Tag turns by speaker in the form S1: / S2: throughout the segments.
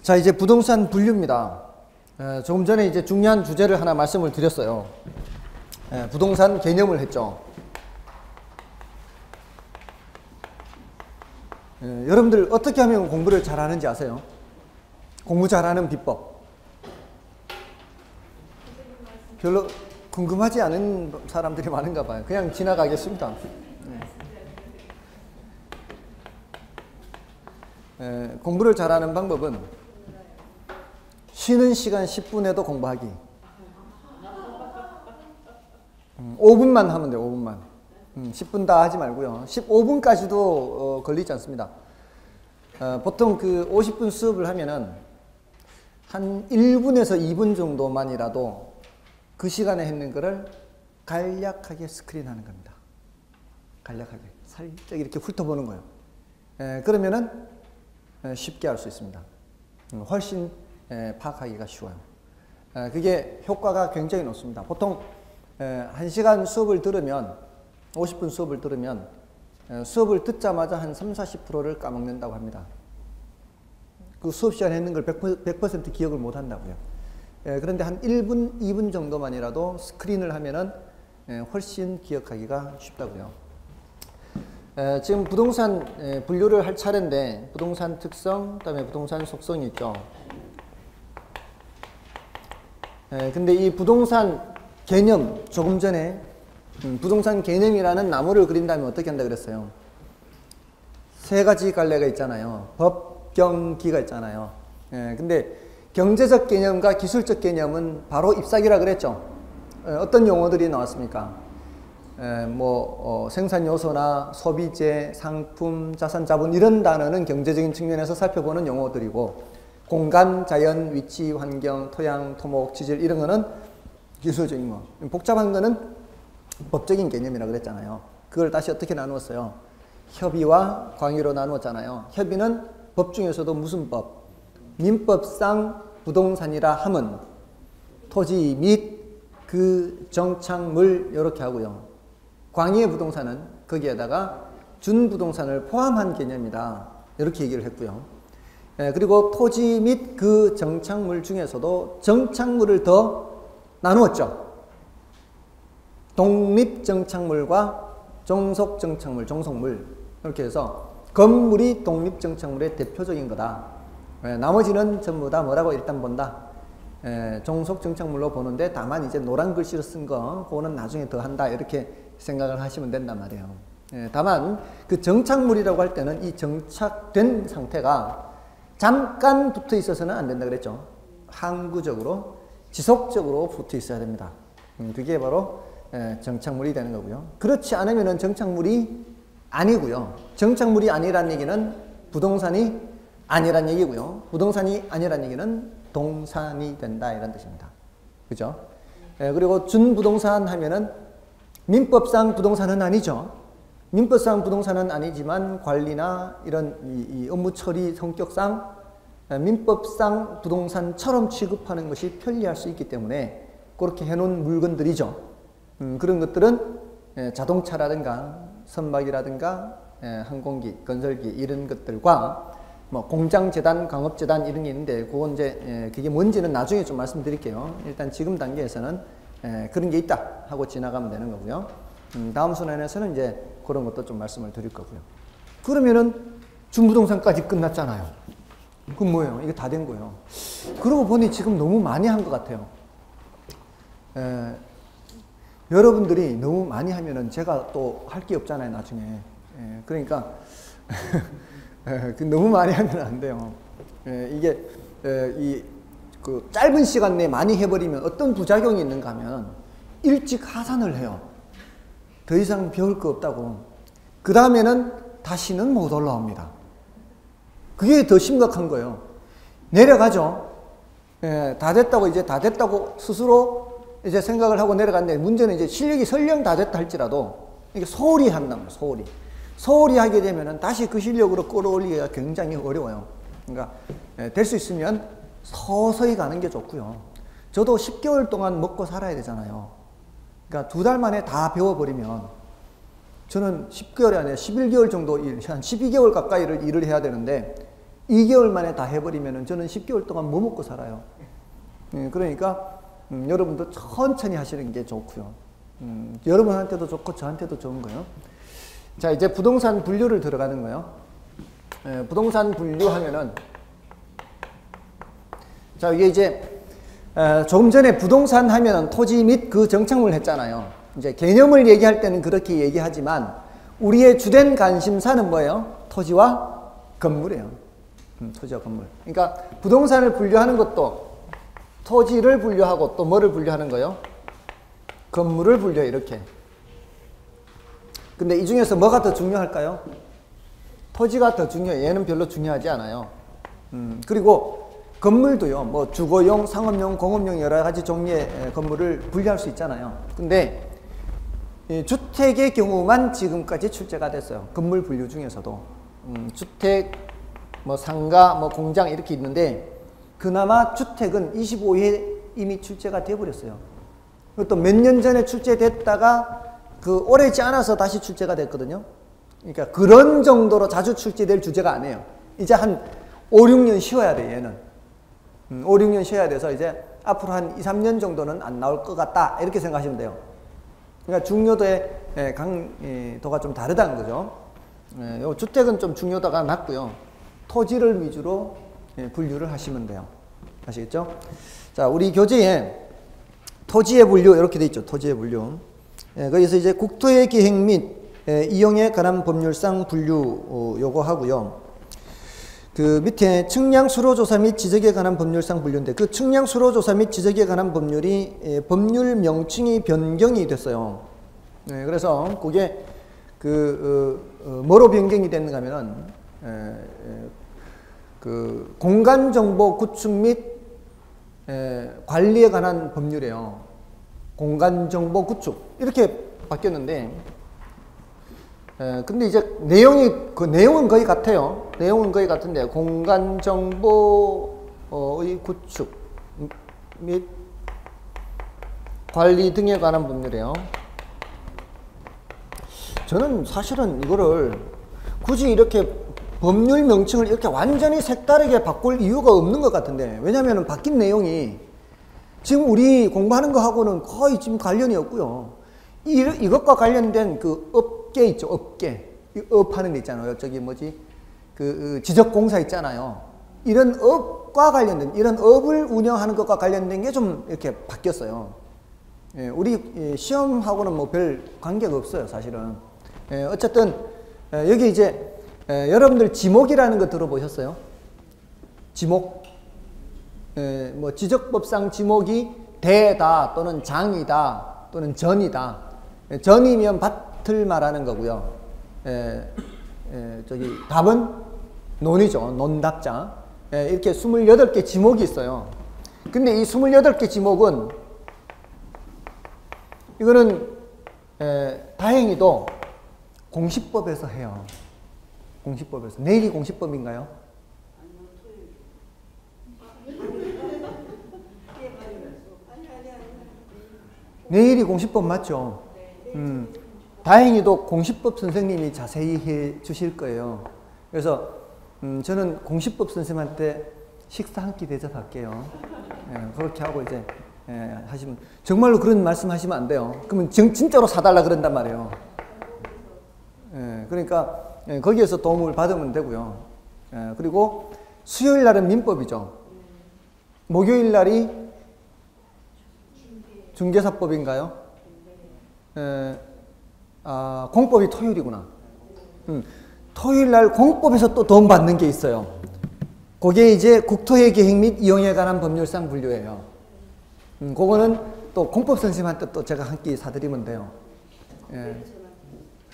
S1: 자, 이제 부동산 분류입니다. 조금 전에 이제 중요한 주제를 하나 말씀을 드렸어요. 부동산 개념을 했죠. 여러분들 어떻게 하면 공부를 잘하는지 아세요? 공부 잘하는 비법. 별로 궁금하지 않은 사람들이 많은가 봐요. 그냥 지나가겠습니다. 공부를 잘하는 방법은 쉬는 시간 10분에도 공부하기. 5분만 하면 돼요. 5분만. 10분 다 하지 말고요. 15분까지도 걸리지 않습니다. 보통 그 50분 수업을 하면은 한 1분에서 2분 정도만이라도 그 시간에 했는 거를 간략하게 스크린하는 겁니다. 간략하게. 살짝 이렇게 훑어보는 거예요. 그러면은 쉽게 할 수 있습니다. 훨씬 파악하기가 쉬워요. 그게 효과가 굉장히 높습니다. 보통 1시간 수업을 들으면 50분 수업을 들으면 수업을 듣자마자 한 30-40%를 까먹는다고 합니다. 그 수업 시간에 했는 걸 100% 기억을 못 한다고요. 그런데 한 1분, 2분 정도만이라도 스크린을 하면은 훨씬 기억하기가 쉽다고요. 지금 부동산 분류를 할 차례인데 부동산 특성, 그다음에 부동산 속성이 있죠. 근데 이 부동산 개념, 조금 전에 부동산 개념이라는 나무를 그린다면 어떻게 한다 그랬어요? 세 가지 갈래가 있잖아요. 법, 경, 기가 있잖아요. 근데 경제적 개념과 기술적 개념은 바로 잎사귀라 그랬죠. 어떤 용어들이 나왔습니까? 생산 요소나 소비재, 상품, 자산, 자본 이런 단어는 경제적인 측면에서 살펴보는 용어들이고, 공간, 자연, 위치, 환경, 토양, 토목, 지질 이런 거는 기술적인 거. 복잡한 거는 법적인 개념이라 그랬잖아요. 그걸 다시 어떻게 나누었어요? 협의와 광의로 나누었잖아요. 협의는 법 중에서도 무슨 법? 민법상 부동산이라 함은 토지 및 그 정착물 이렇게 하고요. 광의의 부동산은 거기에다가 준부동산을 포함한 개념이다. 이렇게 얘기를 했고요. 그리고 토지 및 그 정착물 중에서도 정착물을 더 나누었죠. 독립정착물과 종속정착물, 종속물 이렇게 해서 건물이 독립정착물의 대표적인 거다. 나머지는 전부 다 뭐라고 일단 본다. 종속정착물로 보는데 다만 이제 노란 글씨로 쓴 거 그거는 나중에 더 한다 이렇게 생각을 하시면 된단 말이에요. 다만 그 정착물이라고 할 때는 이 정착된 상태가 잠깐 붙어 있어서는 안 된다 그랬죠. 항구적으로 지속적으로 붙어 있어야 됩니다. 그게 바로 정착물이 되는 거고요. 그렇지 않으면 정착물이 아니고요. 정착물이 아니란 얘기는 부동산이 아니란 얘기고요. 부동산이 아니란 얘기는 동산이 된다 이런 뜻입니다. 그죠? 그리고 준부동산 하면은 민법상 부동산은 아니죠. 민법상 부동산은 아니지만 관리나 이런 이 업무 처리 성격상 민법상 부동산처럼 취급하는 것이 편리할 수 있기 때문에 그렇게 해놓은 물건들이죠. 그런 것들은 자동차라든가 선박이라든가 항공기, 건설기 이런 것들과 공장재단, 강업재단 이런 게 있는데 그건 이제 그게 뭔지는 나중에 좀 말씀드릴게요. 일단 지금 단계에서는 그런 게 있다 하고 지나가면 되는 거고요. 다음 순환에서는 이제 그런 것도 좀 말씀을 드릴 거고요. 그러면은 준부동산까지 끝났잖아요. 그럼 뭐예요? 이게 다 된 거예요. 그러고 보니 지금 너무 많이 한 것 같아요. 여러분들이 너무 많이 하면은 제가 또 할 게 없잖아요, 나중에. 그러니까 너무 많이 하면 안 돼요. 이게 그 짧은 시간 내에 많이 해버리면 어떤 부작용이 있는가 하면 일찍 하산을 해요. 더 이상 배울 거 없다고. 그 다음에는 다시는 못 올라옵니다. 그게 더 심각한 거예요. 내려가죠. 다 됐다고 이제 다 됐다고 스스로 이제 생각을 하고 내려갔는데 문제는 이제 실력이 설령 다 됐다 할지라도 이게 소홀히 한단 말이에요. 소홀히. 소홀히 하게 되면은 다시 그 실력으로 끌어올리기가 굉장히 어려워요. 그러니까 될 수 있으면 서서히 가는 게 좋고요. 저도 10개월 동안 먹고 살아야 되잖아요. 그러니까 2달 만에 다 배워버리면 저는 10개월이 아니라 11개월 정도 일, 한 12개월 가까이를 일을 해야 되는데 2개월 만에 다 해버리면 저는 10개월 동안 뭐 먹고 살아요. 그러니까 여러분도 천천히 하시는 게 좋고요. 여러분한테도 좋고 저한테도 좋은 거예요. 자, 이제 부동산 분류를 들어가는 거예요. 부동산 분류하면은, 자, 이게 이제 조금 전에 부동산 하면은 토지 및 그 정착물 했잖아요. 이제 개념을 얘기할 때는 그렇게 얘기하지만 우리의 주된 관심사는 뭐예요? 토지와 건물이에요. 토지와 건물. 그러니까 부동산을 분류하는 것도 토지를 분류하고 또 뭐를 분류하는 거예요? 건물을 분류해, 이렇게. 근데 이 중에서 뭐가 더 중요할까요? 토지가 더 중요해요. 얘는 별로 중요하지 않아요. 그리고 건물도요, 뭐 주거용, 상업용, 공업용 여러 가지 종류의 건물을 분류할 수 있잖아요. 근데 이 주택의 경우만 지금까지 출제가 됐어요. 건물 분류 중에서도. 주택, 뭐 상가, 뭐 공장 이렇게 있는데 그나마 주택은 25회 이미 출제가 돼버렸어요. 또 몇 년 전에 출제됐다가 그 오래지 않아서 다시 출제가 됐거든요. 그러니까 그런 정도로 자주 출제될 주제가 아니에요. 이제 한 5, 6년 쉬어야 돼, 얘는. 5, 6년 쉬어야 돼서 이제 앞으로 한 2, 3년 정도는 안 나올 것 같다, 이렇게 생각하시면 돼요. 그러니까 중요도의 강도가 좀 다르다는 거죠. 요 주택은 좀 중요도가 낮고요. 토지를 위주로 분류를 하시면 돼요. 아시겠죠? 자, 우리 교재에 토지의 분류 이렇게 돼 있죠. 토지의 분류. 거기서 이제 국토의 기획 및 이용에 관한 법률상 분류 요거 하고요. 그 밑에 측량 수로조사 및 지적에 관한 법률상 분류인데 그 측량 수로조사 및 지적에 관한 법률이 법률 명칭이 변경이 됐어요. 그래서 그게 뭐로 변경이 됐는가 하면은 그 공간정보 구축 및 관리에 관한 법률이에요. 공간정보 구축 이렇게 바뀌었는데 근데 이제 내용은 거의 같아요. 내용은 거의 같은데 공간정보의 구축 및 관리 등에 관한 법률이에요. 저는 사실은 이거를 굳이 이렇게 법률 명칭을 이렇게 완전히 색다르게 바꿀 이유가 없는 것 같은데, 왜냐하면 바뀐 내용이 지금 우리 공부하는 거하고는 거의 지금 관련이 없고요. 이것과 관련된 그 업계 있죠, 업계. 업하는 데 있잖아요. 저기 뭐지? 그 지적공사 있잖아요. 이런 업과 관련된, 이런 업을 운영하는 것과 관련된 게 좀 이렇게 바뀌었어요. 우리 시험하고는 뭐 별 관계가 없어요, 사실은. 어쨌든 여기 이제 여러분들 지목이라는 거 들어보셨어요? 지목? 뭐 지적법상 지목이 대다 또는 장이다 또는 전이다. 전이면 밭을 말하는 거고요. 저기 답은 논이죠. 논답자. 이렇게 28개 지목이 있어요. 근데 이 28개 지목은 이거는 다행히도 공시법에서 해요. 공시법에서. 내일이 공시법인가요? 내일이 공시법 맞죠? 다행히도 공시법 선생님이 자세히 해 주실 거예요. 그래서 저는 공시법 선생님한테 식사 한 끼 대접할게요. 그렇게 하고 이제 하시면, 정말로 그런 말씀 하시면 안 돼요. 그러면 진짜로 사달라 그런단 말이에요. 그러니까 거기에서 도움을 받으면 되고요. 그리고 수요일 날은 민법이죠. 목요일 날이 중개사법인가요? 공법이 토요일이구나. 토요일 날 공법에서 또 도움 받는 게 있어요. 그게 이제 국토의 계획 및 이용에 관한 법률상 분류예요. 그거는 또 공법 선생님한테 또 제가 한 끼 사드리면 돼요.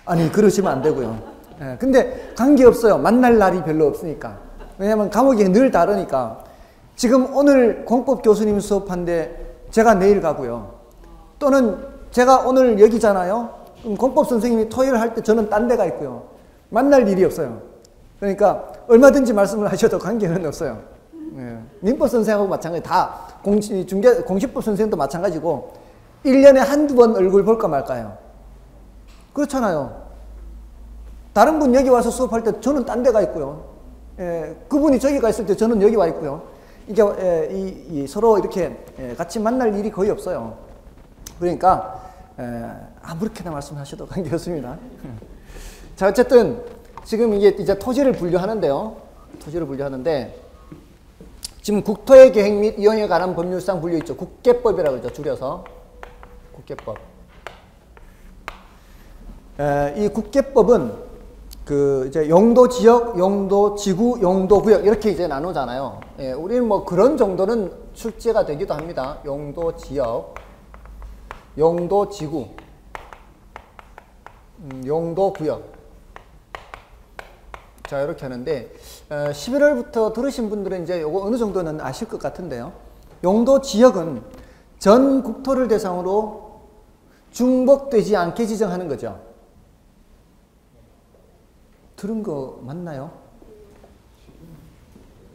S1: 아니, 그러시면 안 되고요. 근데 관계없어요. 만날 날이 별로 없으니까. 왜냐면 과목이 늘 다르니까. 지금 오늘 공법 교수님 수업한데 제가 내일 가고요. 또는 제가 오늘 여기잖아요. 그럼 공법 선생님이 토요일 할 때 저는 딴 데가 있고요. 만날 일이 없어요. 그러니까 얼마든지 말씀을 하셔도 관계는 없어요. 민법 선생하고 마찬가지. 다 공시법 선생도 마찬가지고 1년에 한두 번 얼굴 볼까 말까요? 그렇잖아요. 다른 분 여기 와서 수업할 때 저는 딴 데가 있고요. 그분이 저기 가 있을 때 저는 여기 와 있고요. 이게 서로 이렇게 같이 만날 일이 거의 없어요. 그러니까 아무렇게나 말씀하셔도 관계없습니다. 자, 어쨌든 지금 이게 이제 토지를 분류하는데요. 토지를 분류하는데 지금 국토의 계획 및 이용에 관한 법률상 분류 있죠. 국계법이라고 그러죠. 줄여서 국계법. 이 국계법은 그 이제 용도 지역, 용도 지구, 용도 구역 이렇게 이제 나누잖아요. 우리는 뭐 그런 정도는 출제가 되기도 합니다. 용도 지역, 용도 지구, 용도 구역. 자, 이렇게 하는데 11월부터 들으신 분들은 이제 요거 어느 정도는 아실 것 같은데요. 용도 지역은 전 국토를 대상으로 중복되지 않게 지정하는 거죠. 들은 거 맞나요?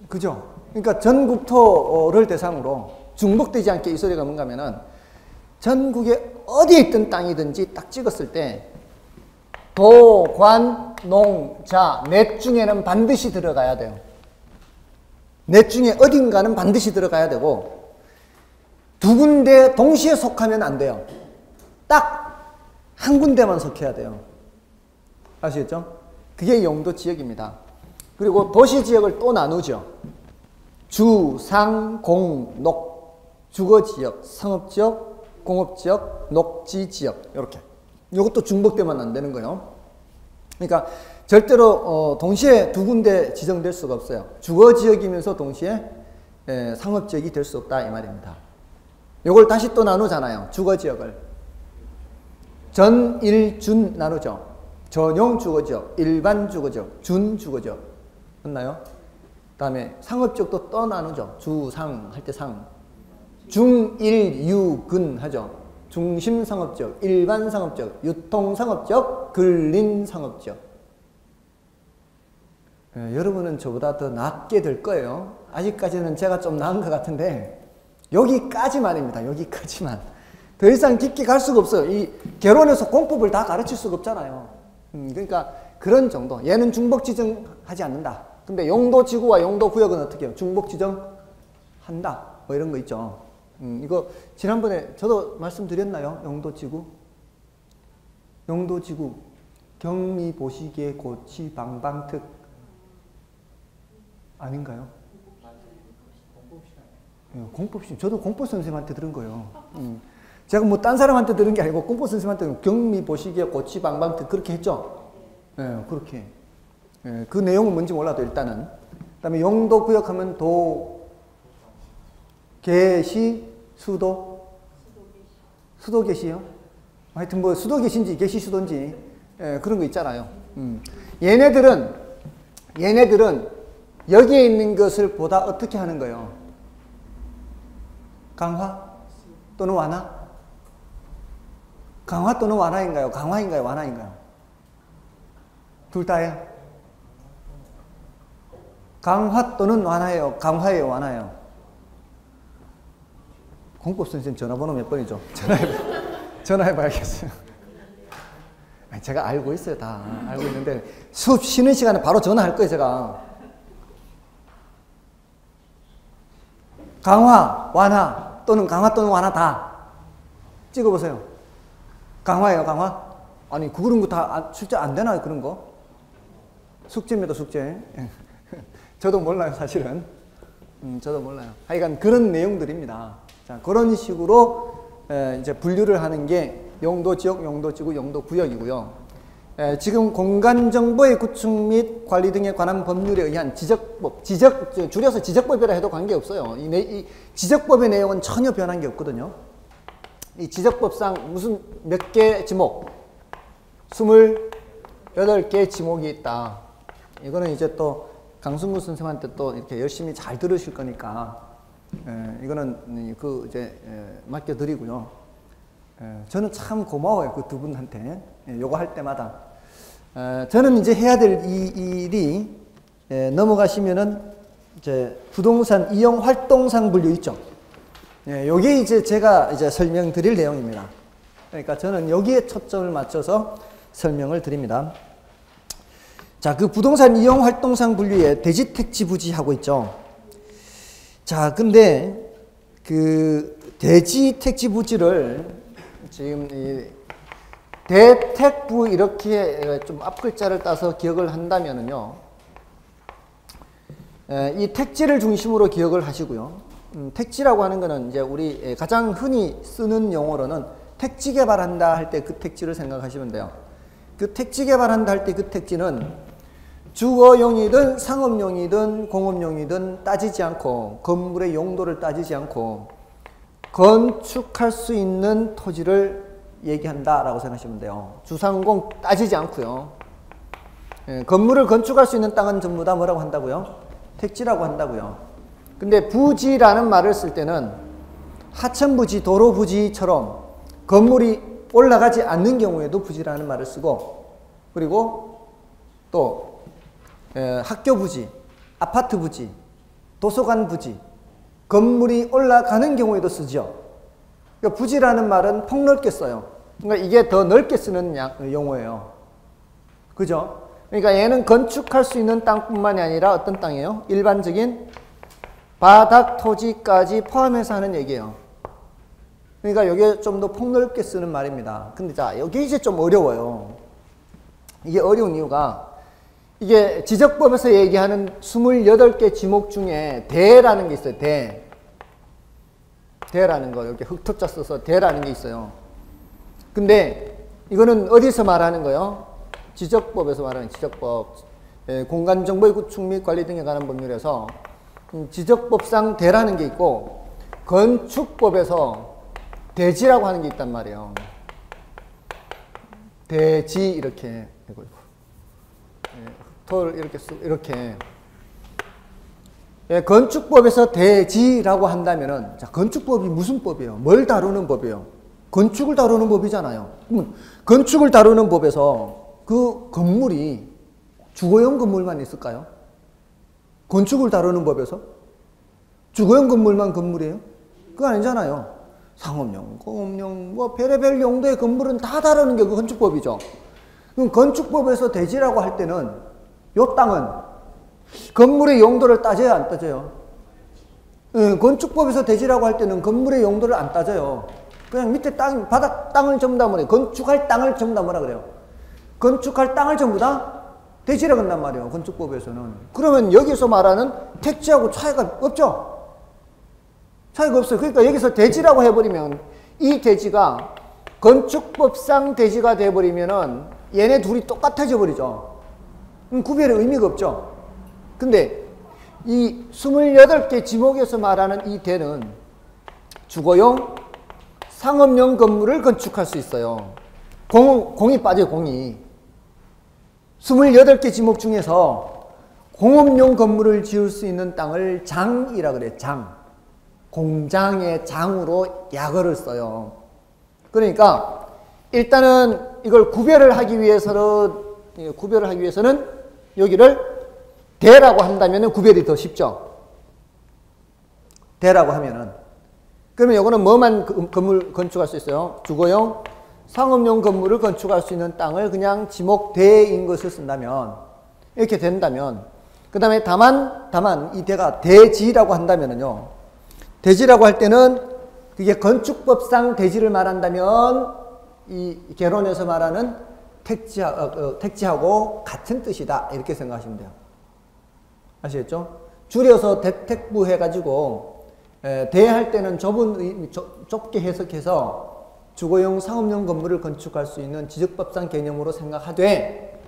S1: 그죠? 그러니까 전 국토를 대상으로 중복되지 않게 이 소리가 뭔가 하면은 전국에 어디에 있던 땅이든지 딱 찍었을 때 도, 관, 농, 자, 넷 중에는 반드시 들어가야 돼요. 넷 중에 어딘가는 반드시 들어가야 되고 두 군데 동시에 속하면 안 돼요. 딱 한 군데만 속해야 돼요. 아시겠죠? 그게 용도 지역입니다. 그리고 도시 지역을 또 나누죠. 주, 상, 공, 녹, 주거 지역, 상업 지역, 공업 지역, 녹지 지역 이렇게. 이것도 중복되면 안 되는 거예요. 그러니까 절대로 동시에 두 군데 지정될 수가 없어요. 주거 지역이면서 동시에 상업 지역이 될 수 없다 이 말입니다. 이걸 다시 또 나누잖아요. 주거 지역을 전, 일, 준 나누죠. 전용 주거지역, 일반 주거지역, 준 주거지역 맞나요? 그 다음에 상업지역도 또 나누죠. 주, 상 할 때 상, 중, 일, 유, 근 하죠. 중심 상업지역, 일반 상업지역, 유통 상업지역, 근린 상업지역. 여러분은 저보다 더 낫게 될 거예요. 아직까지는 제가 좀 나은 것 같은데 여기까지만입니다. 여기까지만. 더 이상 깊게 갈 수가 없어요. 이 개론에서 공법을 다 가르칠 수가 없잖아요. 그러니까 그런 정도. 얘는 중복 지정하지 않는다. 근데 용도 지구와 용도 구역은 어떻게 해요? 중복 지정한다. 뭐 이런 거 있죠. 이거 지난번에 저도 말씀드렸나요? 용도 지구? 용도 지구. 경미, 보시기에, 고치, 방방특. 아닌가요? 공법시험. 저도 공법 선생님한테 들은 거예요. 제가 뭐 딴 사람한테 들은 게 아니고 공법 선생님한테 경미, 보시기에, 고치, 방방특 그렇게 했죠. 그렇게. 그 내용은 뭔지 몰라도 일단은. 그 다음에 용도 구역 하면 도, 계시, 수도? 수도 계시요? 하여튼 뭐 수도 계신지 계시 수도인지 그런 거 있잖아요. 얘네들은 여기에 있는 것을 보다 어떻게 하는 거예요? 강화 또는 완화? 강화 또는 완화인가요? 강화인가요? 완화인가요? 둘 다예요? 강화 또는 완화예요? 강화예요? 완화예요? 공법 선생님 전화번호 몇 번이죠? 전화해봐야겠어요. 제가 알고 있어요. 다 알고 있는데 수업 쉬는 시간에 바로 전화할 거예요. 제가. 강화, 완화 또는 강화 또는 완화 다 찍어보세요. 강화예요, 강화? 아니, 그런 거 다 숙제 안 되나요, 그런 거? 숙제입니다, 숙제. 저도 몰라요, 사실은. 저도 몰라요. 하여간 그런 내용들입니다. 자, 그런 식으로 이제 분류를 하는 게 용도 지역, 용도 지구, 용도 구역이고요. 지금 공간정보의 구축 및 관리 등에 관한 법률에 의한 지적법, 줄여서 지적법이라 해도 관계없어요. 이 지적법의 내용은 전혀 변한 게 없거든요. 이 지적법상 무슨 몇 개 지목? 28개 지목이 있다. 이거는 이제 또 강승구 선생님한테 또 이렇게 열심히 잘 들으실 거니까, 이거는 이제 맡겨드리고요. 저는 참 고마워요. 그 두 분한테. 요거 할 때마다. 저는 이제 해야 될 이 일이, 넘어가시면은, 이제 부동산 이용 활동상 분류 있죠. 요게 이제 제가 이제 설명드릴 내용입니다. 그러니까 저는 여기에 초점을 맞춰서 설명을 드립니다. 자, 그 부동산 이용 활동상 분류에 대지 택지 부지 하고 있죠. 자, 근데 그 대지 택지 부지를 지금 이 대택부 이렇게 좀 앞글자를 따서 기억을 한다면은요, 이 택지를 중심으로 기억을 하시고요. 택지라고 하는 거는 이제 우리 가장 흔히 쓰는 용어로는 택지 개발한다 할 때 그 택지를 생각하시면 돼요. 그 택지 개발한다 할 때 그 택지는 주거용이든 상업용이든 공업용이든 따지지 않고, 건물의 용도를 따지지 않고 건축할 수 있는 토지를 얘기한다라고 생각하시면 돼요. 주상공 따지지 않고요. 건물을 건축할 수 있는 땅은 전부 다 뭐라고 한다고요? 택지라고 한다고요. 근데 부지라는 말을 쓸 때는 하천부지, 도로부지처럼 건물이 올라가지 않는 경우에도 부지라는 말을 쓰고, 그리고 또 학교부지, 아파트부지, 도서관부지, 건물이 올라가는 경우에도 쓰죠. 그러니까 부지라는 말은 폭넓게 써요. 그러니까 이게 더 넓게 쓰는 용어예요. 그죠? 그러니까 얘는 건축할 수 있는 땅뿐만이 아니라 어떤 땅이에요? 일반적인 바닥 토지까지 포함해서 하는 얘기예요. 그러니까 이게 좀 더 폭넓게 쓰는 말입니다. 근데 자, 여기 이제 좀 어려워요. 이게 어려운 이유가, 이게 지적법에서 얘기하는 28개 지목 중에 대라는 게 있어요. 대라는 거, 이렇게 흑토자 써서 대라는 게 있어요. 근데 이거는 어디서 말하는 거예요? 지적법에서 말하는 지적법. 공간정보의 구축 및 관리 등에 관한 법률에서 지적법상 대라는 게 있고, 건축법에서 대지라고 하는 게 있단 말이에요. 대지 이렇게 흑토를 이렇게 이렇게. 건축법에서 대지라고 한다면은, 자, 건축법이 무슨 법이에요? 뭘 다루는 법이에요? 건축을 다루는 법이잖아요. 그러면 건축을 다루는 법에서 그 건물이 주거용 건물만 있을까요? 건축을 다루는 법에서 주거용 건물만 건물이에요? 그거 아니잖아요. 상업용, 공업용, 뭐 별의별 용도의 건물은 다 다루는 게 그 건축법이죠. 그럼 건축법에서 대지라고 할 때는 요 땅은 건물의 용도를 따져야 안 따져요? 건축법에서 대지라고 할 때는 건물의 용도를 안 따져요. 그냥 밑에 땅, 바닥 땅을 전부 다 뭐래요? 건축할 땅을 전부 다 뭐라 그래요? 건축할 땅을 전부 다 대지라고 한단 말이에요. 건축법에서는. 그러면 여기서 말하는 택지하고 차이가 없죠? 차이가 없어요. 그러니까 여기서 대지라고 해버리면, 이 대지가 건축법상 대지가 돼버리면은 얘네 둘이 똑같아져 버리죠. 구별의 의미가 없죠. 근데 이 28개 지목에서 말하는 이 대는 주거용, 상업용 건물을 건축할 수 있어요. 공이 빠져요, 공이. 28개 지목 중에서 공업용 건물을 지을 수 있는 땅을 장이라 그래요. 장. 공장의 장으로 약어를 써요. 그러니까 일단은 이걸 구별을 하기 위해서는 여기를 대라고 한다면 구별이 더 쉽죠. 대라고 하면은. 그러면 이거는 뭐만 건물 건축할 수 있어요? 주거용, 상업용 건물을 건축할 수 있는 땅을 그냥 지목 대인 것을 쓴다면, 이렇게 된다면, 그 다음에 다만 이 대가 대지라고 한다면은요, 대지라고 할 때는 그게 건축법상 대지를 말한다면 이 개론에서 말하는 택지하고 같은 뜻이다, 이렇게 생각하시면 돼요. 아시겠죠? 줄여서 대택부 해가지고 대할 때는 좁게 해석해서 주거용, 상업용 건물을 건축할 수 있는 지적법상 개념으로 생각하되,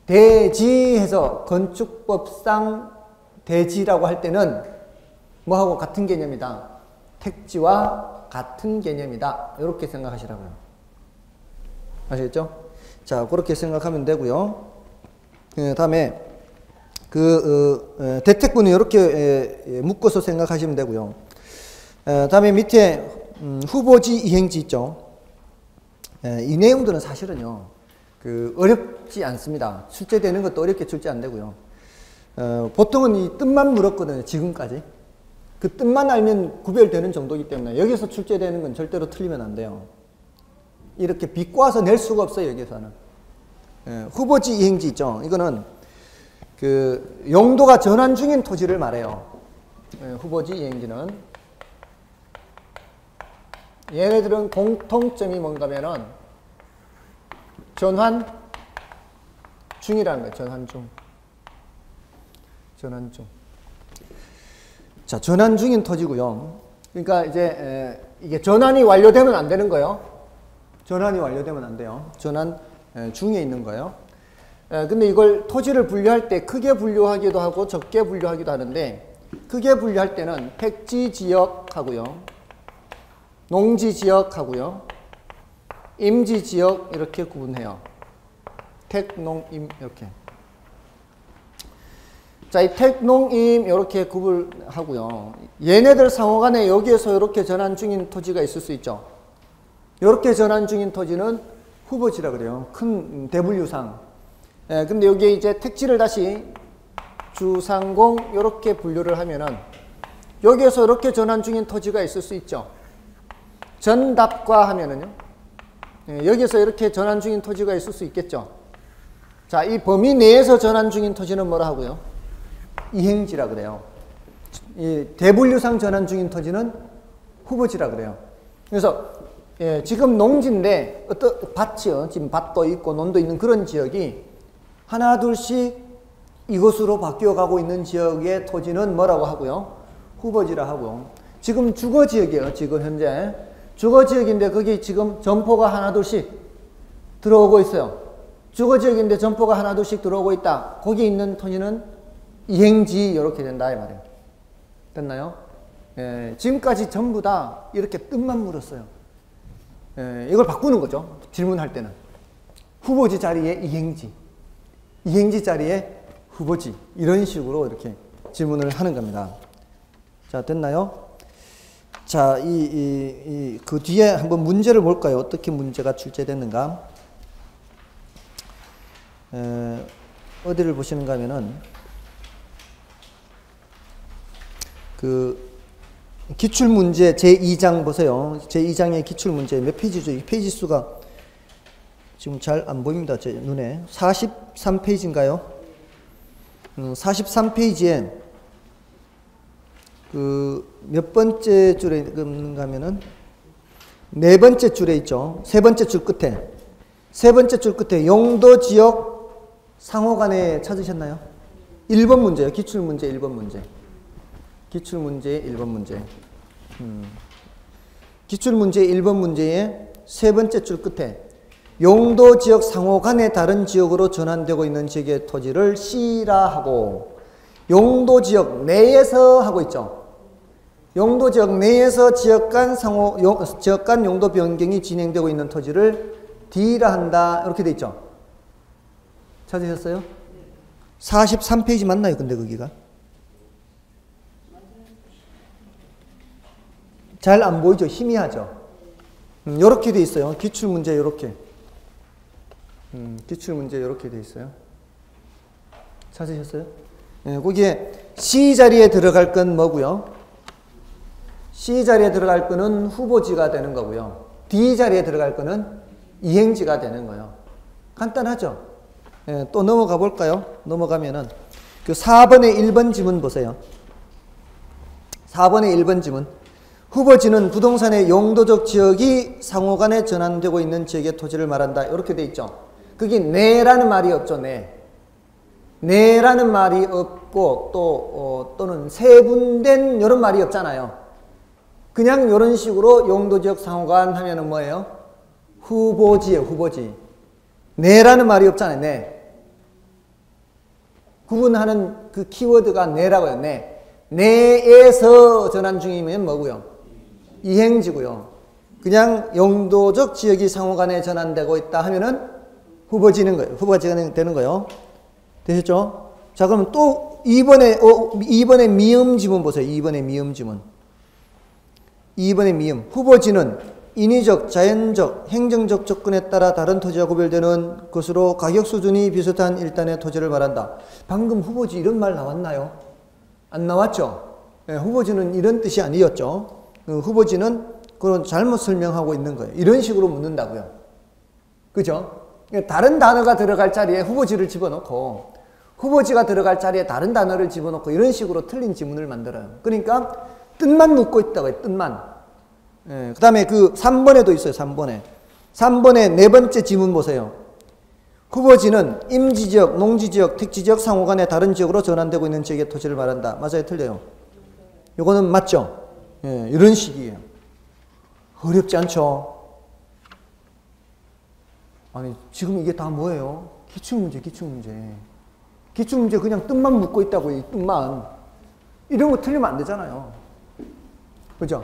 S1: 대지해서 건축법상 대지라고 할 때는 뭐하고 같은 개념이다? 택지와 같은 개념이다. 이렇게 생각하시라고요. 아시겠죠? 자, 그렇게 생각하면 되고요. 다음에 대택부는 이렇게 묶어서 생각하시면 되고요. 다음에 밑에 후보지 이행지 있죠. 이 내용들은 사실은요, 어렵지 않습니다. 출제되는 것도 어렵게 출제 안 되고요. 보통은 이 뜻만 물었거든요, 지금까지. 그 뜻만 알면 구별되는 정도이기 때문에 여기서 출제되는 건 절대로 틀리면 안 돼요. 이렇게 비꼬아서 낼 수가 없어요, 여기서는. 후보지 이행지 있죠. 이거는 그 용도가 전환 중인 토지를 말해요. 후보지 이행지는. 얘네들은 공통점이 뭔가면은 전환 중이라는 거예요. 전환 중. 전환 중. 자, 전환 중인 토지고요. 그러니까 이제 이게 전환이 완료되면 안 되는 거예요. 전환이 완료되면 안 돼요. 전환 중에 있는 거예요. 근데 이걸 토지를 분류할 때 크게 분류하기도 하고 적게 분류하기도 하는데, 크게 분류할 때는 택지 지역하고요, 농지 지역하고요, 임지 지역 이렇게 구분해요. 택, 농, 임 이렇게. 자, 이 택, 농, 임 이렇게 구분하고요. 얘네들 상호간에 여기에서 이렇게 전환 중인 토지가 있을 수 있죠. 이렇게 전환 중인 토지는 후보지라 그래요. 큰 대분류상. 근데 여기에 이제 택지를 다시 주상공 이렇게 분류를 하면은 여기에서 이렇게 전환 중인 토지가 있을 수 있죠. 전답과 하면은요. 여기에서 이렇게 전환 중인 토지가 있을 수 있겠죠. 자, 이 범위 내에서 전환 중인 토지는 뭐라 하고요? 이행지라 그래요. 이 대분류상 전환 중인 토지는 후보지라 그래요. 그래서 지금 농지인데 어떤 밭이요. 지금 밭도 있고 논도 있는 그런 지역이 하나 둘씩 이것으로 바뀌어가고 있는 지역의 토지는 뭐라고 하고요? 후보지라 하고. 지금 주거지역이에요. 지금 현재 주거지역인데 거기 지금 점포가 하나 둘씩 들어오고 있어요. 주거지역인데 점포가 하나 둘씩 들어오고 있다. 거기 있는 토지는 이행지 이렇게 된다 이 말이에요. 됐나요? 지금까지 전부 다 이렇게 뜻만 물었어요. 이걸 바꾸는 거죠. 질문할 때는 후보지 자리에 이행지, 이행지 자리에 후보지, 이런 식으로 이렇게 질문을 하는 겁니다. 자, 됐나요? 자, 그 뒤에 한번 문제를 볼까요? 어떻게 문제가 출제됐는가? 어디를 보시는가 하면은, 그, 기출문제 제2장 보세요. 제2장의 기출문제 몇 페이지죠? 이 페이지 수가 지금 잘 안 보입니다. 제 눈에. 43페이지인가요? 43페이지에 그 몇 번째 줄에 있는가 하면은 네 번째 줄에 있죠. 세 번째 줄 끝에. 세 번째 줄 끝에 용도 지역 상호간에 찾으셨나요? 1번 문제요. 기출문제 1번 문제. 기출문제 1번 문제. 기출문제 1번 문제의 세 번째 줄 끝에 용도 지역 상호간에 다른 지역으로 전환되고 있는 지역의 토지를 C라 하고, 용도 지역 내에서 하고 있죠. 용도 지역 내에서 지역 간 용도 변경이 진행되고 있는 토지를 D라 한다. 이렇게 돼 있죠. 찾으셨어요? 43페이지 맞나요? 근데 거기가? 잘 안 보이죠? 희미하죠? 요렇게 돼 있어요. 기출문제 요렇게. 기출문제 요렇게 돼 있어요. 찾으셨어요? 거기에 C 자리에 들어갈 건 뭐고요? C 자리에 들어갈 거는 후보지가 되는 거고요. D 자리에 들어갈 거는 이행지가 되는 거예요. 간단하죠? 또 넘어가 볼까요? 넘어가면은 그 4번의 1번 지문 보세요. 4번의 1번 지문. 후보지는 부동산의 용도적 지역이 상호간에 전환되고 있는 지역의 토지를 말한다. 이렇게 돼 있죠. 그게 내라는 말이 없죠. 내라는 말이 없고 또는 세분된 이런 말이 없잖아요. 그냥 이런 식으로 용도지역 상호간 하면은 뭐예요? 후보지예요. 후보지. 내라는 말이 없잖아요. 내. 구분하는 그 키워드가 내라고요. 내에서 전환 중이면 뭐고요? 이행지고요. 그냥 용도적 지역이 상호간에 전환되고 있다 하면은 후보지는 거예요. 후보지가 되는 거예요. 되셨죠? 자, 그럼 또 2번의 미음 지문 보세요. 2번의 미음 지문. 2번의 미음. 후보지는 인위적, 자연적, 행정적 조건에 따라 다른 토지와 구별되는 것으로 가격 수준이 비슷한 일단의 토지를 말한다. 방금 후보지 이런 말 나왔나요? 안 나왔죠? 후보지는 이런 뜻이 아니었죠. 후보지는 그런 잘못 설명하고 있는 거예요. 이런 식으로 묻는다고요. 그죠? 다른 단어가 들어갈 자리에 후보지를 집어넣고 후보지가 들어갈 자리에 다른 단어를 집어넣고 이런 식으로 틀린 지문을 만들어요. 그러니까 뜻만 묻고 있다고 해요. 뜻만. 예, 그 다음에 그 3번에도 있어요. 3번에. 3번에 네 번째 지문 보세요. 후보지는 임지지역, 농지지역, 택지지역 상호 간의 다른 지역으로 전환되고 있는 지역의 토지를 말한다. 맞아요? 틀려요? 이거는 맞죠? 예, 이런 식이에요. 어렵지 않죠? 아니, 지금 이게 다 뭐예요? 기출문제, 기출문제. 기출문제 그냥 뜻만 묻고 있다고, 이 뜻만. 이런 거 틀리면 안 되잖아요. 그죠?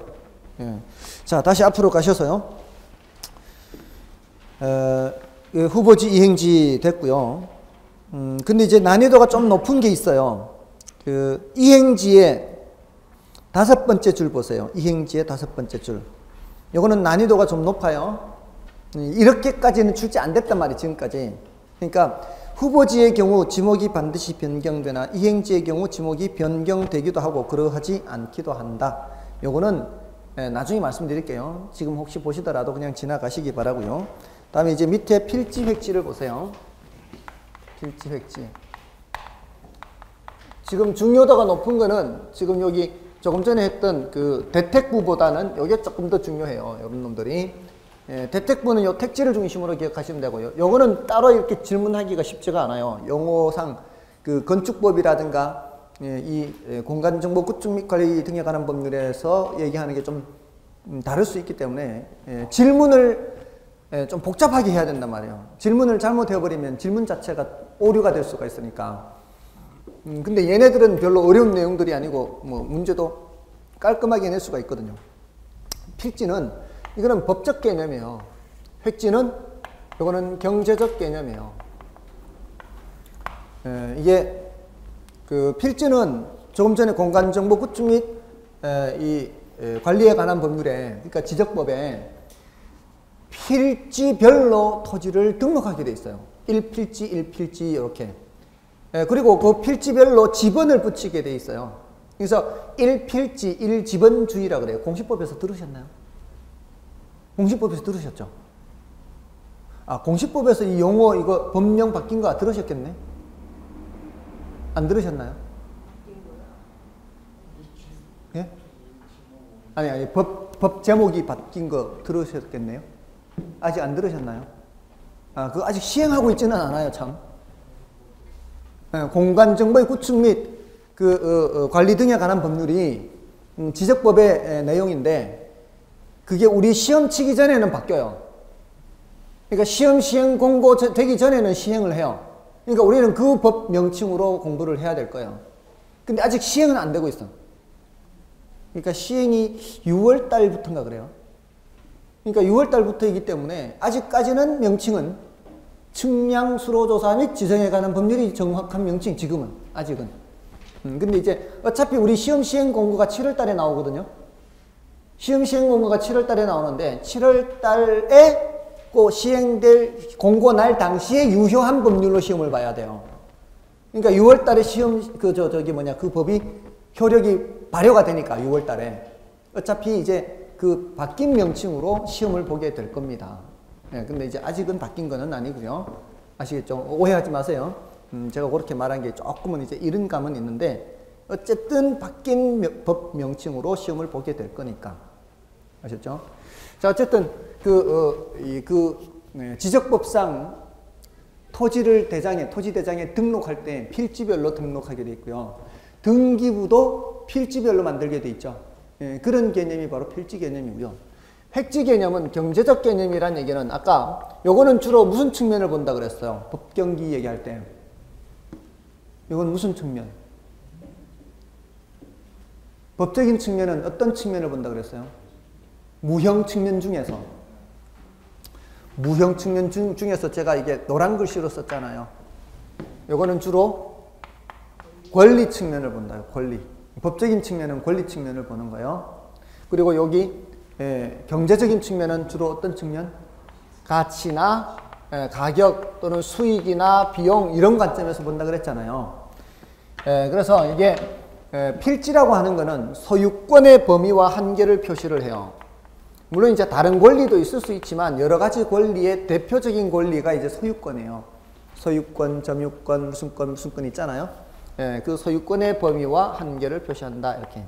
S1: 예. 자, 다시 앞으로 가셔서요. 후보지 이행지 됐고요. 근데 이제 난이도가 좀 높은 게 있어요. 그 이행지의 5번째 줄 보세요. 이행지의 5번째 줄. 요거는 난이도가 좀 높아요. 이렇게까지는 출제 안 됐단 말이에요, 지금까지. 그러니까 후보지의 경우 지목이 반드시 변경되나 이행지의 경우 지목이 변경되기도 하고 그러하지 않기도 한다. 요거는 나중에 말씀드릴게요. 지금 혹시 보시더라도 그냥 지나가시기 바라고요. 다음에 이제 밑에 필지 획지를 보세요. 필지 획지. 지금 중요도가 높은 거는 지금 여기 조금 전에 했던 그 대택부보다는 이게 조금 더 중요해요. 여러분 놈들이. 예, 대택부는 요 택지를 중심으로 기억하시면 되고요. 요거는 따로 이렇게 질문하기가 쉽지가 않아요. 용어상 그 건축법이라든가 이 공간정보 구축 및 관리 등에 관한 법률에서 얘기하는 게 좀 다를 수 있기 때문에 질문을 좀 복잡하게 해야 된단 말이에요. 질문을 잘못해버리면 질문 자체가 오류가 될 수가 있으니까. 근데 얘네들은 별로 어려운 내용들이 아니고 뭐 문제도 깔끔하게 낼 수가 있거든요. 필지는 이거는 법적 개념이에요. 획지는 이거는 경제적 개념이에요. 이게 그 필지는 조금 전에 공간정보 구축 및 이 관리에 관한 법률에, 그러니까 지적법에 필지별로 토지를 등록하게 돼 있어요. 1필지, 1필지 이렇게. 그리고 그 필지별로 지번을 붙이게 돼 있어요. 그래서 1필지, 1지번주의라 그래요. 공시법에서 들으셨나요? 공시법에서 들으셨죠? 아, 공시법에서 이 용어 이거 법령 바뀐 거 들으셨겠네? 안 들으셨나요? 예? 아니, 법 제목이 바뀐 거 들으셨겠네요? 아직 안 들으셨나요? 아, 그거 아직 시행하고 있지는 않아요, 참. 공간정보의 구축 및 관리 등에 관한 법률이 지적법의 내용인데 그게 우리 시험 치기 전에는 바뀌어요. 그러니까 시험 시행 공고 되기 전에는 시행을 해요. 그러니까 우리는 그 법 명칭으로 공부를 해야 될 거예요. 근데 아직 시행은 안 되고 있어. 그러니까 시행이 6월 달부터인가 그래요. 그러니까 6월 달부터이기 때문에 아직까지는 명칭은 측량 수로조사 및 지정에 관한 법률이 정확한 명칭, 지금은 아직은. 근데 이제 어차피 우리 시험 시행 공고가 7월 달에 나오거든요. 시험 시행 공고가 7월 달에 나오는데 7월 달에 꼭 시행될 공고 날 당시에 유효한 법률로 시험을 봐야 돼요. 그러니까 6월 달에 시험 그 법이 효력이 발효가 되니까 6월 달에 어차피 이제 그 바뀐 명칭으로 시험을 보게 될 겁니다. 네, 근데 이제 아직은 바뀐 거는 아니고요. 아시겠죠? 오해하지 마세요. 제가 그렇게 말한 게 조금은 이제 이른 감은 있는데 어쨌든 바뀐 법 명칭으로 시험을 보게 될 거니까. 아셨죠? 자, 어쨌든 지적법상 토지 대장에 등록할 때 필지별로 등록하게 돼 있고요. 등기부도 필지별로 만들게 돼 있죠. 예, 그런 개념이 바로 필지 개념이고요. 획지 개념은 경제적 개념이란 얘기는 아까 요거는 주로 무슨 측면을 본다 그랬어요? 법경기 얘기할 때. 이건 무슨 측면? 법적인 측면은 어떤 측면을 본다 그랬어요? 무형 측면 중에서. 무형 측면 중에서 제가 이게 노란 글씨로 썼잖아요. 요거는 주로 권리 측면을 본다요. 권리. 법적인 측면은 권리 측면을 보는 거예요. 그리고 여기 경제적인 측면은 주로 어떤 측면? 가치나 가격 또는 수익이나 비용 이런 관점에서 본다 그랬잖아요. 그래서 이게 필지라고 하는 거는 소유권의 범위와 한계를 표시를 해요. 물론 이제 다른 권리도 있을 수 있지만 여러 가지 권리의 대표적인 권리가 이제 소유권이에요. 소유권, 점유권, 무슨 권 있잖아요. 예, 그 소유권의 범위와 한계를 표시한다. 이렇게.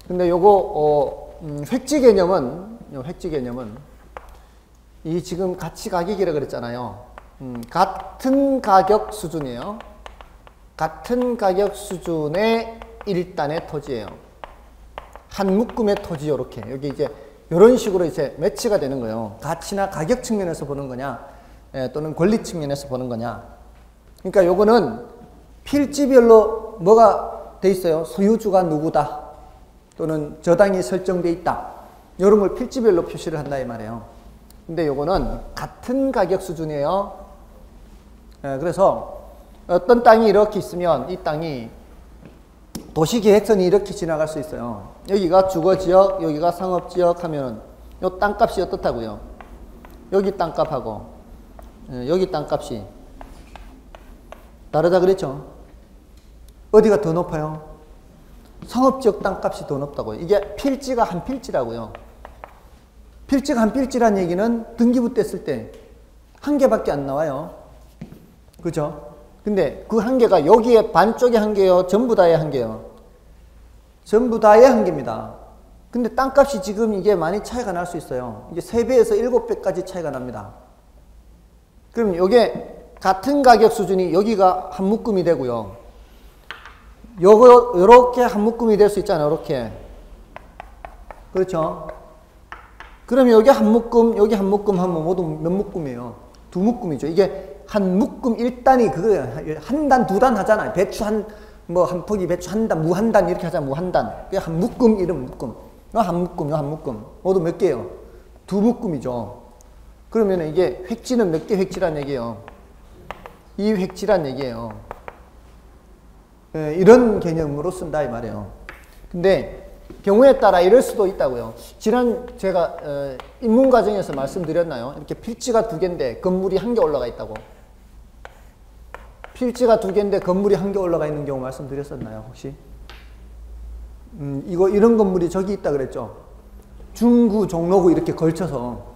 S1: 근데 요거 획지 개념은 이 지금 가치 가격이라 그랬잖아요. 같은 가격 수준이에요. 같은 가격 수준의 일단의 토지예요. 한 묶음의 토지 요렇게 여기 이제 이런 식으로 이제 매치가 되는 거예요. 가치나 가격 측면에서 보는 거냐, 또는 권리 측면에서 보는 거냐. 그러니까 요거는 필지별로 뭐가 돼 있어요? 소유주가 누구다, 또는 저당이 설정돼 있다. 이런 걸 필지별로 표시를 한다 이 말이에요. 근데 요거는 같은 가격 수준이에요. 그래서 어떤 땅이 이렇게 있으면 이 땅이 도시계획선이 이렇게 지나갈 수 있어요. 여기가 주거지역, 여기가 상업지역 하면은 요 땅값이 어떻다고요? 여기 땅값하고 여기 땅값이 다르다 그랬죠? 어디가 더 높아요? 상업지역 땅값이 더 높다고요. 이게 필지가 한 필지라고요. 필지가 한 필지란 얘기는 등기부 뗐을 때 한 개밖에 안 나와요. 그죠? 근데 그 한 개가 여기에 반쪽의 한 개요? 전부 다의 한 개요? 전부 다의 한 개입니다. 근데 땅값이 지금 이게 많이 차이가 날 수 있어요. 이게 3배에서 7배까지 차이가 납니다. 그럼 이게 같은 가격 수준이 여기가 한 묶음이 되고요. 요렇게 한 묶음이 될 수 있잖아요. 요렇게. 그렇죠? 그럼 여기 한 묶음, 여기 한 묶음 하면 모두 몇 묶음이에요? 2묶음이죠. 이게 한 묶음 1단이 그거예요. 한 단, 2단 하잖아요. 배추 한 포기 배추 한 단, 무 한 단 이렇게 하잖아요. 무 한 단. 그게 한 묶음, 이름 묶음. 요 한 묶음, 요 한 묶음. 모두 몇 개예요? 2묶음이죠. 그러면 이게 획지는 몇 개 획지란 얘기예요? 이 획지란 얘기예요. 이런 개념으로 쓴다 이 말이에요. 근데 경우에 따라 이럴 수도 있다고요. 지난 제가 입문 과정에서 말씀드렸나요? 이렇게 필지가 2개인데 건물이 1개 올라가 있다고. 필지가 2개인데 건물이 1개 올라가 있는 경우 말씀드렸었나요? 혹시? 이런 건물이 저기 있다 그랬죠? 중구, 종로구 이렇게 걸쳐서.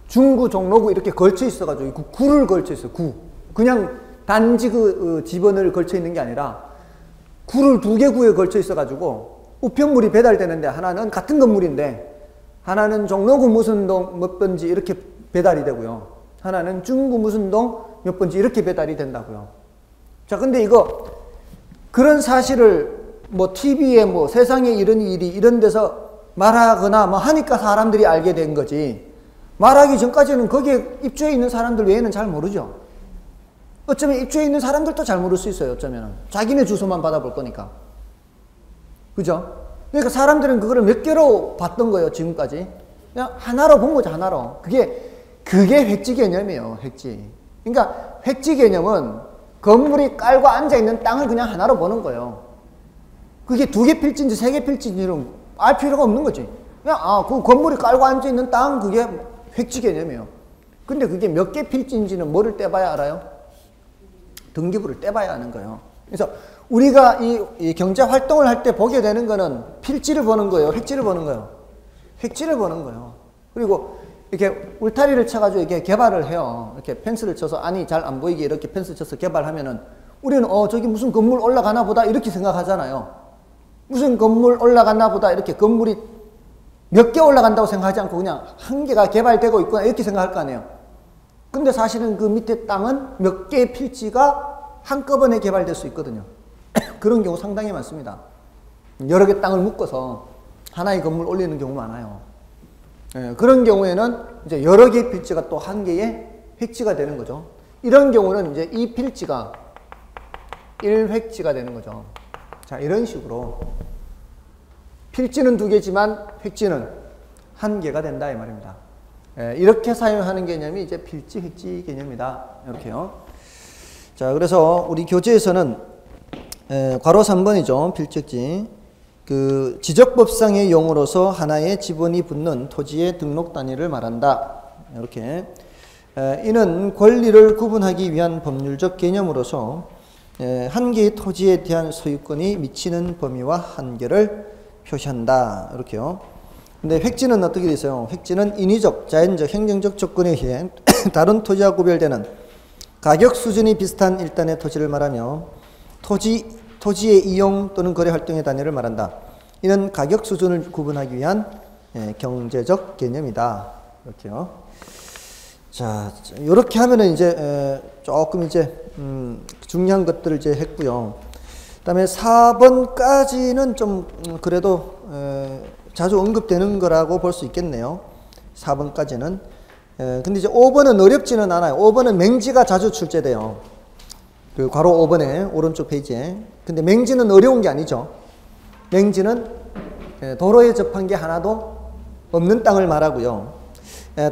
S1: 중구, 종로구 이렇게 걸쳐 있어가지고 구를 걸쳐 있어요. 구. 그냥 단지 그 집원을 걸쳐 있는 게 아니라 구를 2개 구에 걸쳐 있어가지고 우편물이 배달되는데 하나는 같은 건물인데 하나는 종로구 무슨 동 몇 번지 이렇게 배달이 되고요. 하나는 중구 무슨 동 몇 번지 이렇게 배달이 된다고요. 자, 근데 이거 그런 사실을 뭐 TV에 뭐 세상에 이런 일이 이런 데서 말하거나 뭐 하니까 사람들이 알게 된 거지. 말하기 전까지는 거기에 입주해 있는 사람들 외에는 잘 모르죠. 어쩌면 입주해 있는 사람들도 잘 모를 수 있어요. 어쩌면 자기네 주소만 받아볼 거니까. 그죠? 그러니까 사람들은 그거를 몇 개로 봤던 거예요. 지금까지. 그냥 하나로 본 거죠. 하나로. 그게 획지 개념이에요. 획지. 그러니까 획지 개념은 건물이 깔고 앉아있는 땅을 그냥 하나로 보는 거예요. 그게 2개 필지인지 3개 필지인지는 알 필요가 없는 거지. 그냥 그 건물이 깔고 앉아있는 땅 그게 획지 개념이에요. 근데 그게 몇 개 필지인지는 뭐를 떼봐야 알아요? 등기부를 떼봐야 하는 거예요. 그래서 우리가 이 경제 활동을 할 때 보게 되는 거는 필지를 보는 거예요. 획지를 보는 거예요. 획지를 보는 거예요. 그리고 이렇게 울타리를 쳐가지고 이렇게 개발을 해요. 이렇게 펜스를 쳐서 안이 잘 안 보이게 이렇게 펜스 쳐서 개발하면은 우리는 저기 무슨 건물 올라가나 보다 이렇게 생각하잖아요. 무슨 건물 올라갔나 보다 이렇게 건물이 몇 개 올라간다고 생각하지 않고 그냥 한 개가 개발되고 있구나 이렇게 생각할 거 아니에요. 근데 사실은 그 밑에 땅은 몇 개의 필지가 한꺼번에 개발될 수 있거든요. 그런 경우 상당히 많습니다. 여러 개 땅을 묶어서 하나의 건물 올리는 경우 많아요. 그런 경우에는 이제 여러 개의 필지가 또 한 개의 획지가 되는 거죠. 이런 경우는 이제 이 필지가 1획지가 되는 거죠. 자, 이런 식으로 필지는 2개지만 획지는 1개가 된다 이 말입니다. 이렇게 사용하는 개념이 이제 필지, 획지 개념이다. 이렇게요. 자, 그래서 우리 교재에서는 괄호 3번이죠. 필지, 획지. 그 지적법상의 용어로서 하나의 지번이 붙는 토지의 등록 단위를 말한다. 이렇게. 이는 권리를 구분하기 위한 법률적 개념으로서 한 개의 토지에 대한 소유권이 미치는 범위와 한계를 표시한다. 이렇게요. 근데 획지는 어떻게 돼 있어요? 획지는 인위적, 자연적, 행정적 조건에 의해 다른 토지와 구별되는 가격 수준이 비슷한 일단의 토지를 말하며 토지의 이용 또는 거래 활동의 단위를 말한다. 이는 가격 수준을 구분하기 위한 경제적 개념이다. 이렇게요. 자, 이렇게 하면은 이제 조금 이제 중요한 것들을 이제 했고요. 그다음에 4번까지는 좀 그래도 자주 언급되는 거라고 볼 수 있겠네요. 4번까지는. 근데 이제 5번은 어렵지는 않아요. 5번은 맹지가 자주 출제돼요. 그 괄호 5번에 오른쪽 페이지에. 근데 맹지는 어려운 게 아니죠. 맹지는 도로에 접한 게 하나도 없는 땅을 말하고요.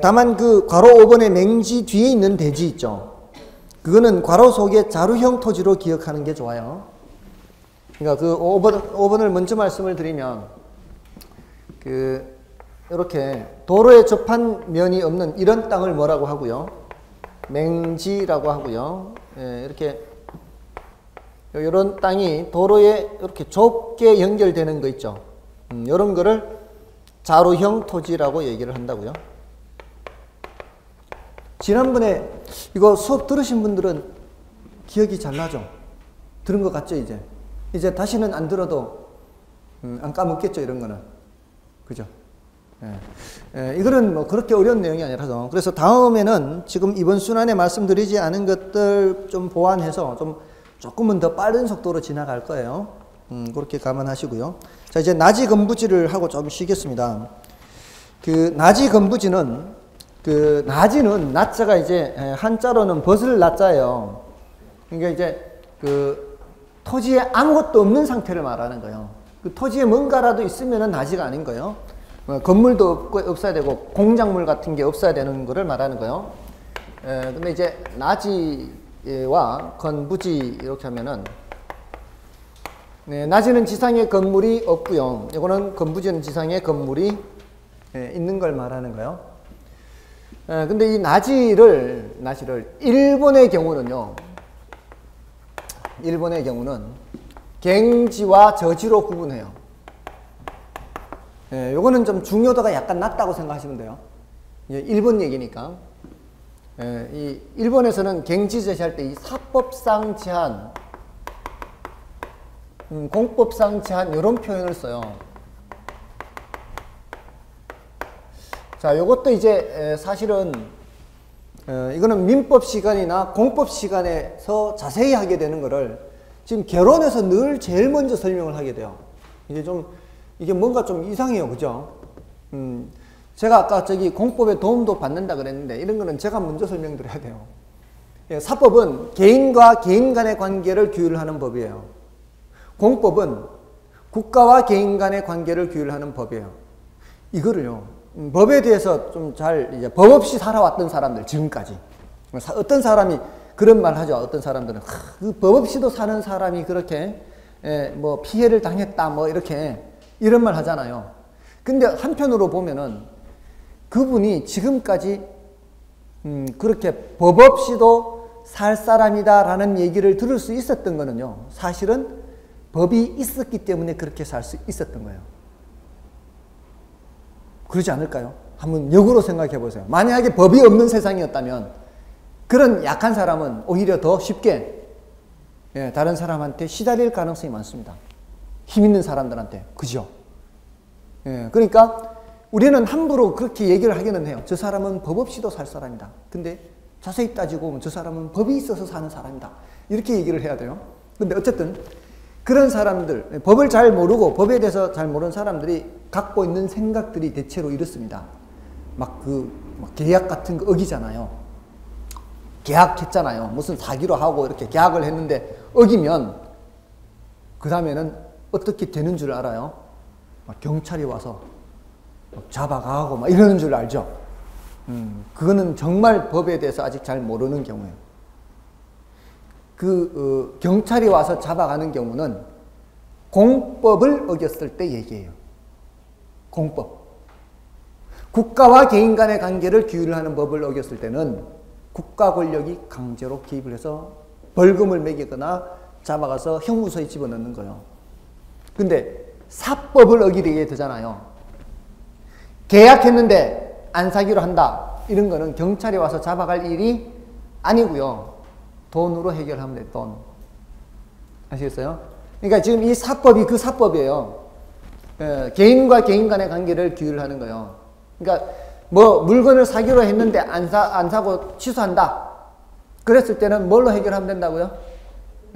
S1: 다만 그 괄호 5번에 맹지 뒤에 있는 대지 있죠. 그거는 괄호 속에 자루형 토지로 기억하는 게 좋아요. 그러니까 그 5번을 먼저 말씀을 드리면 이렇게 도로에 접한 면이 없는 이런 땅을 뭐라고 하고요? 맹지라고 하고요. 이렇게 이런 땅이 도로에 이렇게 좁게 연결되는 거 있죠. 이런 거를 자루형 토지라고 얘기를 한다고요. 지난번에 이거 수업 들으신 분들은 기억이 잘 나죠? 들은 것 같죠, 이제? 이제 다시는 안 들어도 안 까먹겠죠, 이런 거는. 그죠? 이거는 뭐 그렇게 어려운 내용이 아니라서. 그래서 다음에는 지금 이번 순환에 말씀드리지 않은 것들 좀 보완해서 조금은 더 빠른 속도로 지나갈 거예요. 그렇게 감안하시고요. 자, 이제 나지 건부지를 하고 좀 쉬겠습니다. 그 나지 건부지는 나지는 나자가 이제 한자로는 벗을 나자예요. 그러니까 이제 토지에 아무것도 없는 상태를 말하는 거예요. 그 토지에 뭔가라도 있으면은 나지가 아닌 거예요. 건물도 없어야 되고 공작물 같은 게 없어야 되는 거를 말하는 거예요. 근데 이제 나지와 건부지 이렇게 하면은 나지는 지상에 건물이 없고요. 이거는 건부지는 지상에 건물이 있는 걸 말하는 거예요. 근데 이 나지를 일본의 경우는 갱지와 저지로 구분해요. 요거는 좀 중요도가 약간 낮다고 생각하시면 돼요. 일본 얘기니까. 이 일본에서는 갱지 제시할 때 이 사법상 제한, 공법상 제한 이런 표현을 써요. 자, 요것도 이제 사실은 이거는 민법 시간이나 공법 시간에서 자세히 하게 되는 거를 지금 결론에서 늘 제일 먼저 설명을 하게 돼요. 이게 뭔가 좀 이상해요. 그죠? 제가 아까 공법에 도움도 받는다 그랬는데 이런 거는 제가 먼저 설명드려야 돼요. 사법은 개인과 개인 간의 관계를 규율하는 법이에요. 공법은 국가와 개인 간의 관계를 규율하는 법이에요. 이거를요. 법에 대해서 좀 이제 법 없이 살아왔던 사람들, 지금까지. 어떤 사람이 그런 말 하죠. 어떤 사람들은, 그 법 없이도 사는 사람이 그렇게, 뭐, 피해를 당했다, 뭐, 이런 말 하잖아요. 근데 한편으로 보면은, 그분이 지금까지, 그렇게 법 없이도 살 사람이다라는 얘기를 들을 수 있었던 거는요, 사실은 법이 있었기 때문에 그렇게 살 수 있었던 거예요. 그러지 않을까요? 한번 역으로 생각해 보세요. 만약에 법이 없는 세상이었다면 그런 약한 사람은 오히려 더 쉽게 다른 사람한테 시달릴 가능성이 많습니다. 힘 있는 사람들한테. 그죠? 그러니까 우리는 함부로 그렇게 얘기를 하기는 해요. 저 사람은 법 없이도 살 사람이다. 근데 자세히 따지고 보면 저 사람은 법이 있어서 사는 사람이다. 이렇게 얘기를 해야 돼요. 근데 어쨌든 그런 사람들, 법을 잘 모르고 법에 대해서 잘 모르는 사람들이 갖고 있는 생각들이 대체로 이렇습니다. 막 계약 같은 거 어기잖아요. 계약했잖아요. 무슨 사기로 하고 이렇게 계약을 했는데 어기면 그 다음에는 어떻게 되는 줄 알아요? 막 경찰이 와서 잡아가고 막 이러는 줄 알죠? 그거는 정말 법에 대해서 아직 잘 모르는 경우예요. 경찰이 와서 잡아가는 경우는 공법을 어겼을 때 얘기해요. 공법. 국가와 개인 간의 관계를 규율하는 법을 어겼을 때는 국가 권력이 강제로 개입을 해서 벌금을 매기거나 잡아가서 형무소에 집어넣는 거예요. 근데 사법을 어기게 되잖아요. 계약했는데 안 사기로 한다. 이런 거는 경찰이 와서 잡아갈 일이 아니고요. 돈으로 해결하면 돼, 돈. 아시겠어요? 그러니까 지금 이 사법이 그 사법이에요. 개인과 개인 간의 관계를 규율하는 거예요. 그러니까 뭐 물건을 사기로 했는데 안 사고 취소한다. 그랬을 때는 뭘로 해결하면 된다고요?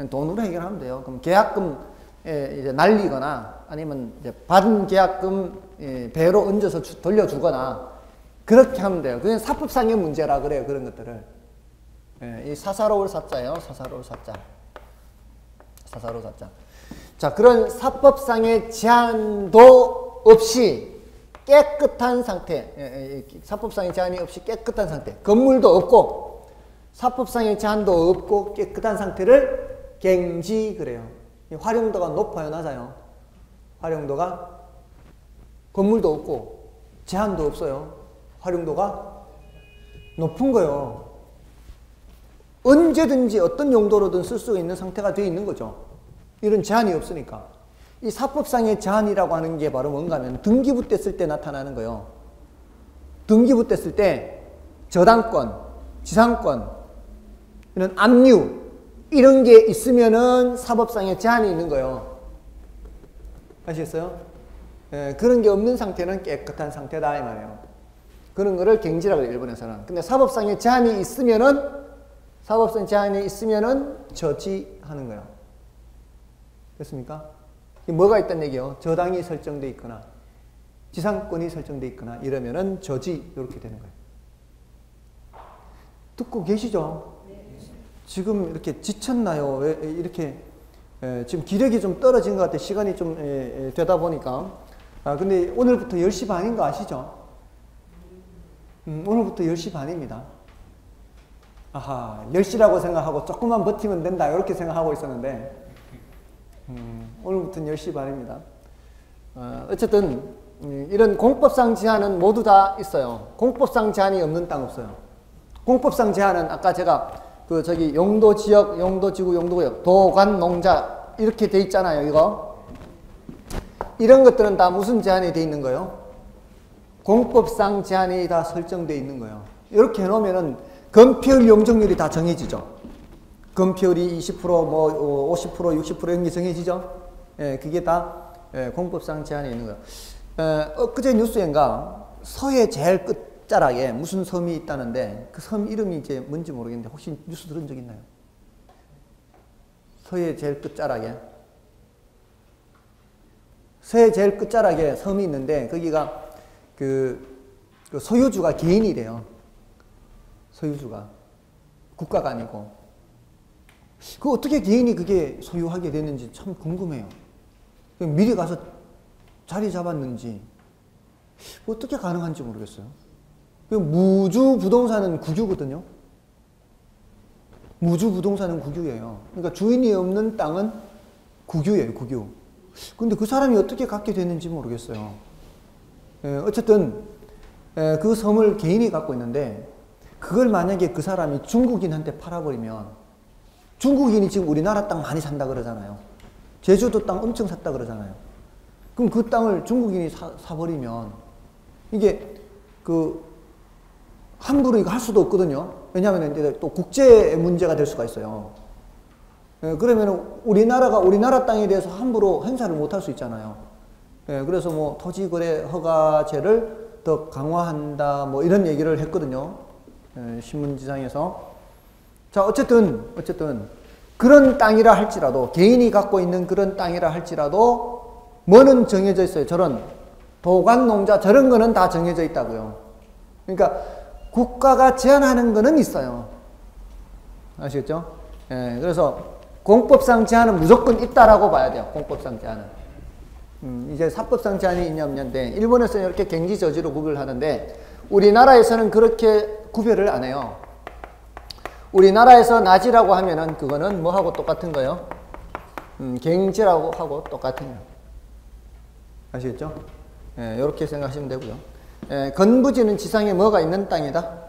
S1: 돈으로 해결하면 돼요. 그럼 계약금 이제 날리거나 아니면 이제 받은 계약금 배로 얹어서 돌려주거나 그렇게 하면 돼요. 그게 사법상의 문제라 그래요. 그런 것들을. 이 사사로울 사자예요. 사사로울 사자. 사사로울 사자. 자, 그런 사법상의 제한도 없이 깨끗한 상태, 사법상의 제한이 없이 깨끗한 상태, 건물도 없고 사법상의 제한도 없고 깨끗한 상태를 갱지 그래요. 활용도가 높아요, 낮아요? 활용도가 건물도 없고 제한도 없어요. 활용도가 높은 거예요. 언제든지 어떤 용도로든 쓸 수 있는 상태가 되어 있는 거죠. 이런 제한이 없으니까. 이 사법상의 제한이라고 하는 게 바로 뭔가 하면 등기부됐을 때 나타나는 거예요. 등기부됐을 때 저당권, 지상권, 이런 압류 이런 게 있으면은 사법상의 제한이 있는 거예요. 아시겠어요? 그런 게 없는 상태는 깨끗한 상태다 이 말이에요. 그런 거를 갱지라고 해요, 일본에서는. 근데 사법상의 제한이 있으면은 저지하는 거예요. 됐습니까? 뭐가 있다는 얘기예요? 저당이 설정되어 있거나 지상권이 설정되어 있거나 이러면은 저지 이렇게 되는 거예요. 듣고 계시죠? 지금 이렇게 지쳤나요? 왜 이렇게 지금 기력이 좀 떨어진 것 같아요. 시간이 좀 되다 보니까. 근데 오늘부터 10시 반인 거 아시죠? 오늘부터 10시 반입니다. 아하, 10시라고 생각하고 조금만 버티면 된다 이렇게 생각하고 있었는데 오늘부터는 10시 반입니다. 어쨌든 이런 공법상 제한은 모두 다 있어요. 공법상 제한이 없는 땅 없어요. 공법상 제한은 아까 제가 저기 용도지역, 용도지구, 용도구역, 도관, 농자 이렇게 돼 있잖아요. 이거 이런 것들은 다 무슨 제한이 돼 있는 거예요? 공법상 제한이 다 설정돼 있는 거예요. 이렇게 해놓으면은 건폐율 용적률이 다 정해지죠. 건폐율이 20%, 뭐 50%, 60% 이런 게 정해지죠. 그게 다 공법상 제한이 있는 거예요. 엊그제 뉴스엔가 서해 제일 끝자락에 무슨 섬이 있다는데 그 섬 이름이 이제 뭔지 모르겠는데 혹시 뉴스 들은 적 있나요? 서해 제일 끝자락에 섬이 있는데 거기가 그 소유주가 개인이래요. 소유주가 국가가 아니고. 그 어떻게 개인이 그게 소유하게 됐는지 참 궁금해요. 미리 가서 자리 잡았는지 어떻게 가능한지 모르겠어요. 무주 부동산은 국유거든요. 무주 부동산은 국유예요. 그러니까 주인이 없는 땅은 국유예요, 국유. 근데 그 사람이 어떻게 갖게 됐는지 모르겠어요. 어쨌든 그 섬을 개인이 갖고 있는데 그걸 만약에 그 사람이 중국인한테 팔아버리면 중국인이 지금 우리나라 땅 많이 산다 그러잖아요. 제주도 땅 엄청 샀다 그러잖아요. 그럼 그 땅을 중국인이 사버리면 이게 함부로 이거 할 수도 없거든요. 왜냐하면 이제 또 국제 문제가 될 수가 있어요. 그러면 우리나라가 우리나라 땅에 대해서 함부로 행사를 못 할 수 있잖아요. 그래서 뭐 토지거래 허가제를 더 강화한다 뭐 이런 얘기를 했거든요. 신문지상에서. 자, 어쨌든 그런 땅이라 할지라도 개인이 갖고 있는 그런 땅이라 할지라도 뭐는 정해져 있어요. 저런 도관 농자 저런 거는 다 정해져 있다고요. 그러니까 국가가 제한하는 거는 있어요. 아시겠죠? 그래서 공법상 제한은 무조건 있다라고 봐야 돼요. 공법상 제한은. 이제 사법상 제한이 있냐 없냐인데 일본에서는 이렇게 갱지 저지로 구별을 하는데 우리나라에서는 그렇게 구별을 안 해요. 우리나라에서 낮이라고 하면은 그거는 뭐하고 똑같은 거예요? 갱지라고 하고 똑같은 거예요. 아시겠죠? 이렇게 생각하시면 되고요. 건부지는 지상에 뭐가 있는 땅이다?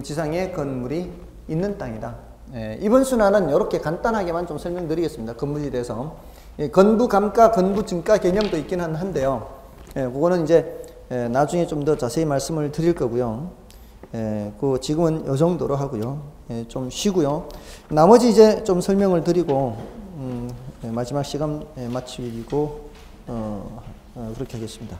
S1: 지상에 건물이 있는 땅이다. 이번 순환은 이렇게 간단하게만 좀 설명드리겠습니다. 건부지에 대해서. 건부 감가, 건부 증가 개념도 있긴 한데요. 그거는 이제 나중에 좀 더 자세히 말씀을 드릴 거고요. 그 지금은 이 정도로 하고요. 좀 쉬고요. 나머지 이제 좀 설명을 드리고 마지막 시간 마치고 그렇게 하겠습니다.